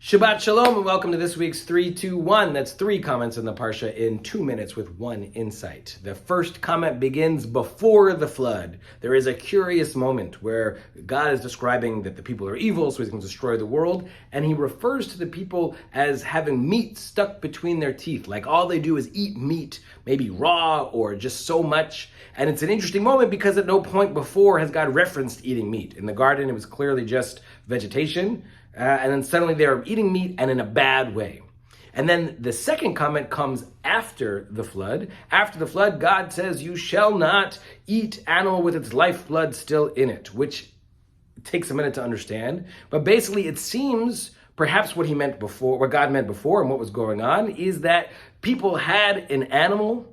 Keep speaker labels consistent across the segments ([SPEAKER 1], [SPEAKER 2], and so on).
[SPEAKER 1] Shabbat Shalom and welcome to this week's 3-2-1. That's 3 comments in the Parsha in 2 minutes with 1 insight. The first comment begins before the flood. There is a curious moment where God is describing that the people are evil, so he's going to destroy the world, and he refers to the people as having meat stuck between their teeth, like all they do is eat meat, maybe raw or just so much. And it's an interesting moment because at no point before has God referenced eating meat. In the garden, it was clearly just vegetation. And then suddenly they're eating meat and in a bad way. And then the second comment comes after the flood. After the flood, God says, you shall not eat animal with its lifeblood still in it, which takes a minute to understand. But basically it seems perhaps what he meant before, what God meant before and what was going on is that people had an animal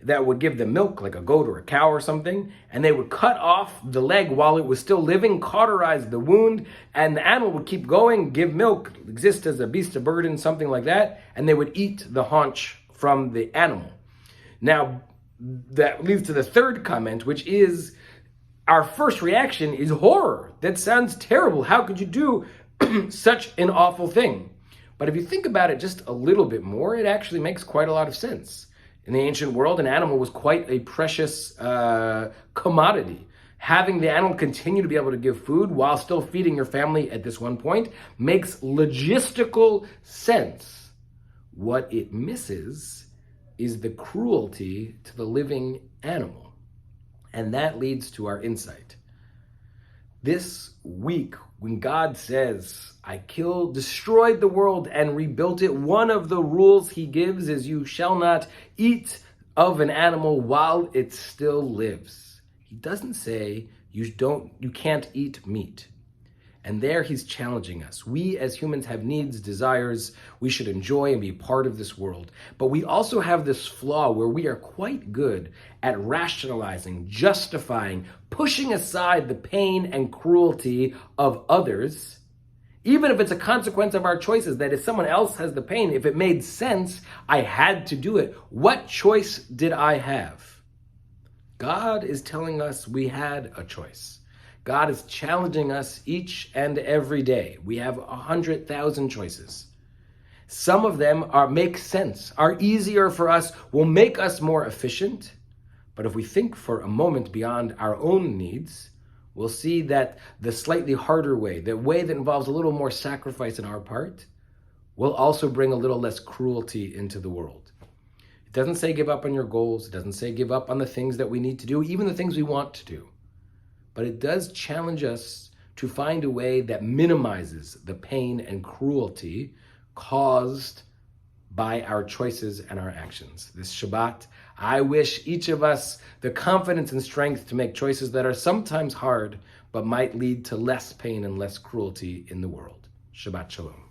[SPEAKER 1] that would give them milk, like a goat or a cow or something, and they would cut off the leg while it was still living, cauterize the wound, and the animal would keep going, give milk, exist as a beast of burden, something like that, and they would eat the haunch from the animal. Now, that leads to the third comment, which is our first reaction is horror. That sounds terrible. How could you do such an awful thing? But if you think about it just a little bit more, it actually makes quite a lot of sense. In the ancient world, an animal was quite a precious commodity. Having the animal continue to be able to give food while still feeding your family at this one point makes logistical sense. What it misses is the cruelty to the living animal. And that leads to our insight. This week, when God says, I destroyed the world and rebuilt it, one of the rules he gives is you shall not eat of an animal while it still lives. He doesn't say you can't eat meat. And there he's challenging us. We as humans have needs, desires. We should enjoy and be part of this world. But we also have this flaw where we are quite good at rationalizing, justifying, pushing aside the pain and cruelty of others, even if it's a consequence of our choices, that if someone else has the pain, if it made sense, I had to do it. What choice did I have? God is telling us we had a choice. God is challenging us each and every day. We have 100,000 choices. Some of them make sense, are easier for us, will make us more efficient. But if we think for a moment beyond our own needs, we'll see that the slightly harder way, the way that involves a little more sacrifice on our part, will also bring a little less cruelty into the world. It doesn't say give up on your goals. It doesn't say give up on the things that we need to do, even the things we want to do. But it does challenge us to find a way that minimizes the pain and cruelty caused by our choices and our actions. This Shabbat, I wish each of us the confidence and strength to make choices that are sometimes hard, but might lead to less pain and less cruelty in the world. Shabbat Shalom.